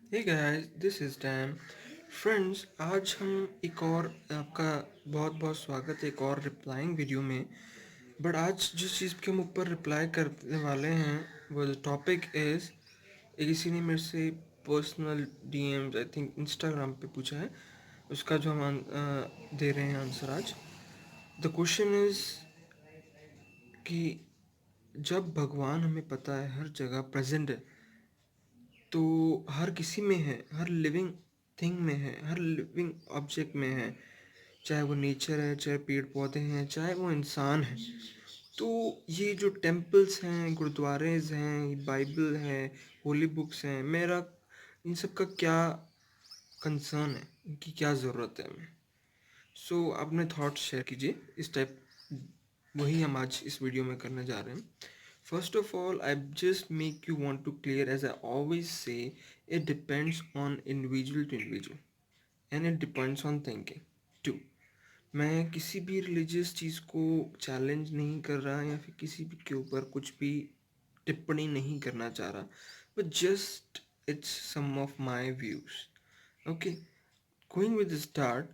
Hey guys, this is Dan. Friends, आज हम एक और आपका बहुत बहुत स्वागत है एक और रिप्लाइंग वीडियो में। बट आज जिस चीज़ के हम ऊपर रिप्लाई करने वाले हैं वो टॉपिक इज़, किसी ने मेरे से personal DMs I think Instagram पे पूछा है, उसका जो हम दे रहे हैं आंसर आज। द क्वेश्चन इज़ कि जब भगवान हमें पता है हर जगह प्रेजेंट है, तो हर किसी में है, हर लिविंग थिंग में है, हर लिविंग ऑब्जेक्ट में है, चाहे वो नेचर है, चाहे पेड़ पौधे हैं, चाहे वो इंसान है। तो ये जो टेम्पल्स हैं, गुरुद्वारेज हैं, बाइबल है, होली बुक्स हैं, मेरा इन सब का क्या कंसर्न है, इनकी क्या ज़रूरत है हमें। सो अपने थॉट्स शेयर कीजिए इस टाइप, वही हम आज इस वीडियो में करने जा रहे हैं। First of all, I just make you want to clear, as I always say, it depends on individual to individual and it depends on thinking too. मैं किसी भी रिलीजियस चीज़ को चैलेंज नहीं कर रहा या फिर किसी भी के ऊपर कुछ भी टिप्पणी नहीं करना चाह रहा, but just it's some of my views. Okay, going with start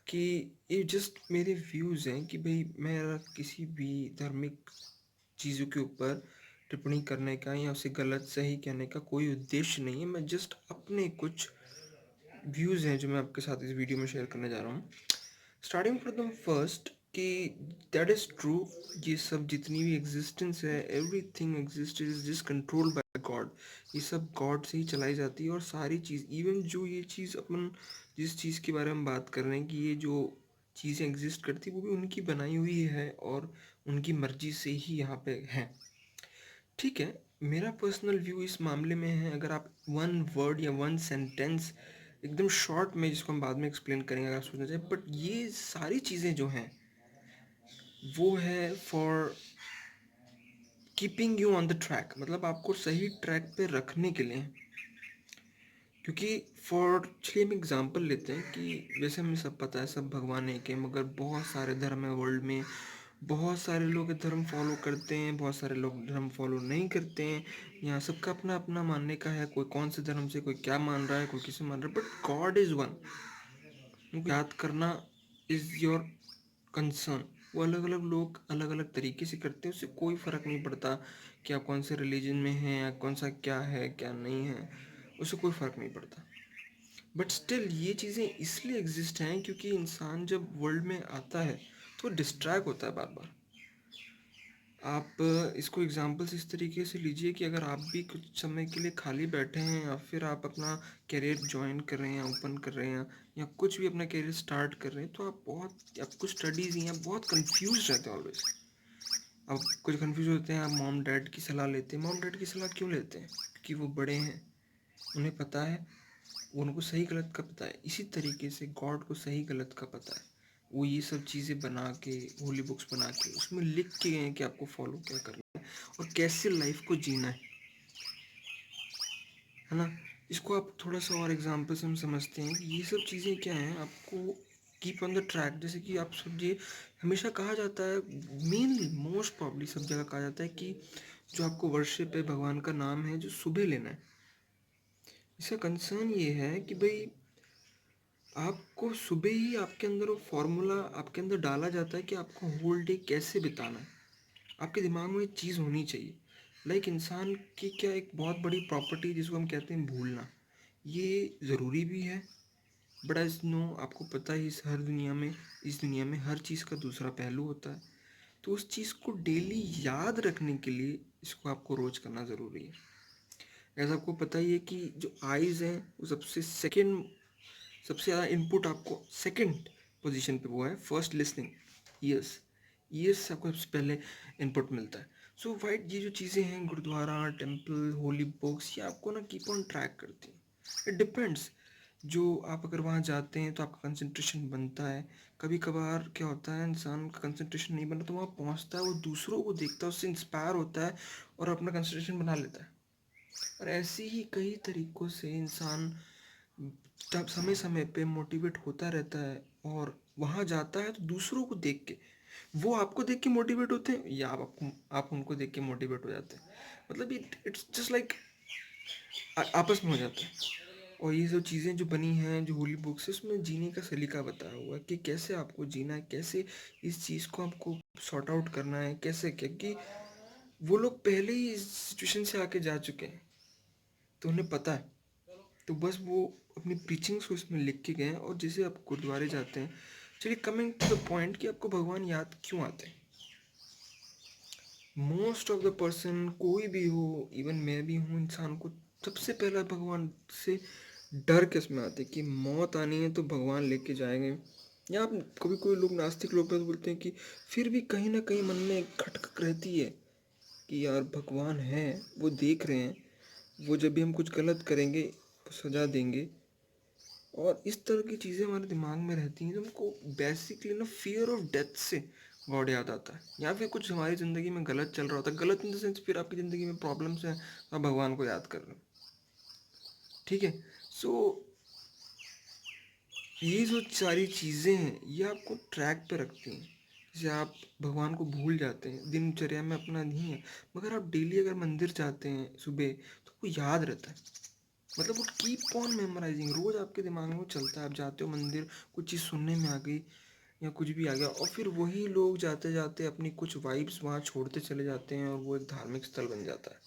कि ये जस्ट मेरे व्यूज़ हैं कि भाई मेरा किसी भी धार्मिक चीज़ों के ऊपर टिप्पणी करने का या उसे गलत सही कहने का कोई उद्देश्य नहीं है। मैं जस्ट अपने कुछ व्यूज़ हैं जो मैं आपके साथ इस वीडियो में शेयर करने जा रहा हूँ। स्टार्टिंग फ्रॉम द फर्स्ट कि दैट इज़ ट्रू, ये सब जितनी भी एग्जिस्टेंस है, everything exist is just controlled by God. ये सब गॉड से ही चलाई जाती है और सारी चीज़, इवन जो ये चीज़ अपन जिस चीज़ के बारे में बात कर रहे हैं कि ये जो चीज़ें एग्जिस्ट करती वो भी उनकी बनाई हुई है और उनकी मर्जी से ही यहाँ पे है। ठीक है, मेरा पर्सनल व्यू इस मामले में है, अगर आप वन वर्ड या वन सेंटेंस एकदम शॉर्ट में, जिसको हम बाद में एक्सप्लेन करेंगे अगर आप सोचना चाहिए, बट ये सारी चीज़ें जो हैं वो है for keeping you on the track, मतलब आपको सही ट्रैक पे रखने के लिए। क्योंकि फॉर चलिए हम एग्जांपल लेते हैं कि वैसे हमें सब पता है सब भगवान एक है, मगर बहुत सारे धर्म है वर्ल्ड में, बहुत सारे लोग धर्म फॉलो करते हैं, बहुत सारे लोग धर्म फॉलो नहीं करते हैं। यहाँ सबका अपना अपना मानने का है, कोई कौन से धर्म से कोई क्या मान रहा है, कोई किसे मान रहा है, बट गॉड इज़ वन। उनको याद करना इज़ योर कंसर्न। वो अलग अलग लोग अलग अलग तरीके से करते हैं, उससे कोई फ़र्क नहीं पड़ता कि आप कौन से रिलीजन में हैं या कौन सा क्या है क्या नहीं है, उससे कोई फ़र्क नहीं पड़ता। बट स्टिल ये चीज़ें इसलिए एग्जिस्ट हैं क्योंकि इंसान जब वर्ल्ड में आता है तो डिस्ट्रैक्ट होता है बार बार। आप इसको एग्जांपल्स इस तरीके से लीजिए कि अगर आप भी कुछ समय के लिए खाली बैठे हैं या फिर आप अपना करियर ज्वाइन कर रहे हैं या ओपन कर रहे हैं या कुछ भी अपना करियर स्टार्ट कर रहे हैं, तो आपको स्टडीज़ या बहुत कंफ्यूज रहते हैं ऑलवेज। आप कुछ कंफ्यूज होते हैं, आप मॉम डैड की सलाह लेते हैं। मॉम डैड की सलाह क्यों लेते हैं? क्योंकि वो बड़े हैं, उन्हें पता है, उनको सही गलत का पता है। इसी तरीके से गॉड को सही गलत का पता है। वो ये सब चीज़ें बना के, होली बुक्स बना के उसमें लिख के गए हैं कि आपको फॉलो क्या करना है और कैसे लाइफ को जीना है ना। इसको आप थोड़ा सा और एग्जांपल से हम समझते हैं कि ये सब चीज़ें क्या हैं, आपको कीप ऑन द ट्रैक। जैसे कि आप समझिए, हमेशा कहा जाता है, मेनली मोस्ट प्रॉब्ली सब जगह कहा जाता है कि जो आपको वर्शिप है, भगवान का नाम है जो सुबह लेना है। इसका कंसर्न ये है कि भाई आपको सुबह ही आपके अंदर वो फॉर्मूला आपके अंदर डाला जाता है कि आपको होल डे कैसे बिताना है। आपके दिमाग में एक चीज़ होनी चाहिए, लाइक इंसान की क्या एक बहुत बड़ी प्रॉपर्टी जिसको हम कहते हैं भूलना, ये ज़रूरी भी है। बट एज नो, आपको पता है इस दुनिया में हर चीज़ का दूसरा पहलू होता है। तो उस चीज़ को डेली याद रखने के लिए इसको आपको रोज़ करना ज़रूरी है। ऐसा आपको पता ही है कि जो आइज़ हैं वो सबसे ज़्यादा इनपुट आपको सेकंड पोजीशन पे वो है, फर्स्ट लिसनिंग, ईयर्स। ईयर्स से आपको सबसे पहले इनपुट मिलता है। सो वाइट, ये जो चीज़ें हैं, गुरुद्वारा, टेम्पल, होली बुक्स, ये आपको ना कीप ऑन ट्रैक करती हैं। इट डिपेंड्स, जो आप अगर वहाँ जाते हैं तो आपका कंसंट्रेशन बनता है। कभी कभार क्या होता है, इंसान का कंसंट्रेशन नहीं बनता तो वहाँ पहुँचता है, वो दूसरों को देखता है, उससे इंस्पायर होता है और अपना कंसंट्रेशन बना लेता है। और ऐसे ही कई तरीक़ों से इंसान तब समय समय पे मोटिवेट होता रहता है और वहाँ जाता है तो दूसरों को देख के, वो आपको देख के मोटिवेट होते हैं या आप उनको देख के मोटिवेट हो जाते हैं। मतलब इट्स जस्ट लाइक आपस में हो जाता है। और ये सब चीज़ें जो बनी हैं जो होली बुक से, उसमें जीने का सलीका बताया हुआ है कि कैसे आपको जीना है, कैसे इस चीज़ को आपको सॉर्ट आउट करना है, कैसे, क्योंकि वो लोग पहले ही इस सिचुएशन से आके जा चुके हैं, तो उन्हें पता है। तो बस वो अपनी प्रीचिंग्स को इसमें लिख के गए हैं। और जैसे आप गुरुद्वारे जाते हैं, चलिए कमिंग टू द पॉइंट कि आपको भगवान याद क्यों आते हैं। मोस्ट ऑफ द पर्सन, कोई भी हो, इवन मैं भी हूँ, इंसान को सबसे पहला भगवान से डर किस में आते कि मौत आनी है तो भगवान लेके जाएंगे। या आप कभी कोई लोग नास्तिक लोग तो बोलते हैं कि फिर भी कहीं ना कहीं मन में खटखट रहती है कि यार भगवान है, वो देख रहे हैं, वो जब भी हम कुछ गलत करेंगे वो सजा देंगे। और इस तरह की चीज़ें हमारे दिमाग में रहती हैं, तो हमको बेसिकली ना फियर ऑफ डेथ से गॉड याद आता है। या फिर कुछ हमारी ज़िंदगी में गलत चल रहा होता है, गलत इन द सेंस फिर आपकी ज़िंदगी में प्रॉब्लम्स हैं, तो आप भगवान को याद कर रहे हो। ठीक है। सो ये जो सारी चीज़ें हैं ये आपको ट्रैक पे रखती हैं। जैसे आप भगवान को भूल जाते हैं, दिनचर्या में अपना नहीं है, मगर आप डेली अगर मंदिर जाते हैं सुबह, तो वो याद रहता है। मतलब वो कीप ऑन मेमोराइजिंग, रोज आपके दिमाग में वो चलता है। आप जाते हो मंदिर, कुछ चीज़ सुनने में आ गई या कुछ भी आ गया, और फिर वही लोग जाते जाते अपनी कुछ वाइब्स वहाँ छोड़ते चले जाते हैं, और वो एक धार्मिक स्थल बन जाता है।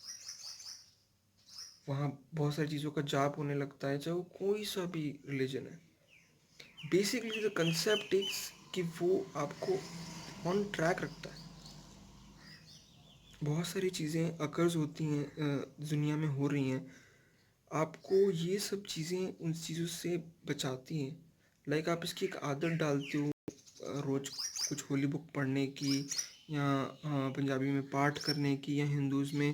वहाँ बहुत सारी चीज़ों का जाप होने लगता है, चाहे वो कोई सा भी रिलीजन है। बेसिकली द कंसेप्ट इज कि वो आपको ऑन ट्रैक रखता है। बहुत सारी चीज़ें अकर्स होती हैं, दुनिया में हो रही हैं, आपको ये सब चीज़ें उन चीज़ों से बचाती हैं। लाइक आप इसकी एक आदत डालते हो, रोज़ कुछ होली बुक पढ़ने की, या पंजाबी में पाठ करने की, या हिंदूज़ में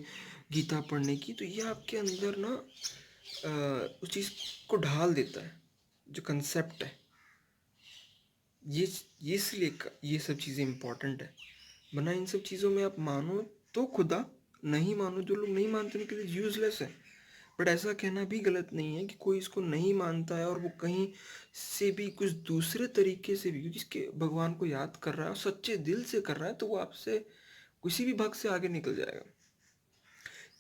गीता पढ़ने की, तो ये आपके अंदर ना उस चीज़ को ढाल देता है, जो कंसेप्ट है। ये इसलिए ये सब चीज़ें इम्पोर्टेंट है। वरना इन सब चीज़ों में आप मानो तो खुदा, नहीं मानो, जो लोग नहीं मानते उनके लिए यूजलेस है। बट ऐसा कहना भी गलत नहीं है कि कोई इसको नहीं मानता है और वो कहीं से भी कुछ दूसरे तरीके से भी जिसके भगवान को याद कर रहा है और सच्चे दिल से कर रहा है, तो वो आपसे किसी भी भक्त से आगे निकल जाएगा।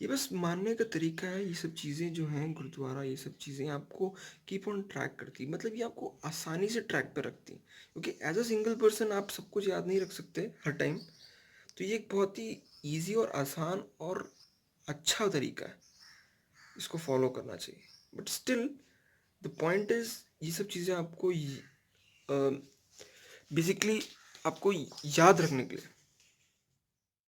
ये बस मानने का तरीका है। ये सब चीज़ें जो हैं, गुरुद्वारा, ये सब चीज़ें आपको कीप ऑन ट्रैक करती है, मतलब ये आपको आसानी से ट्रैक पे रखती है, क्योंकि एज अ सिंगल पर्सन आप सब कुछ याद नहीं रख सकते हर टाइम। तो ये एक बहुत ही ईजी और आसान और अच्छा तरीका है, इसको फॉलो करना चाहिए। But still the point is, ये सब चीज़ें आपको बेसिकली आपको याद रखने के लिए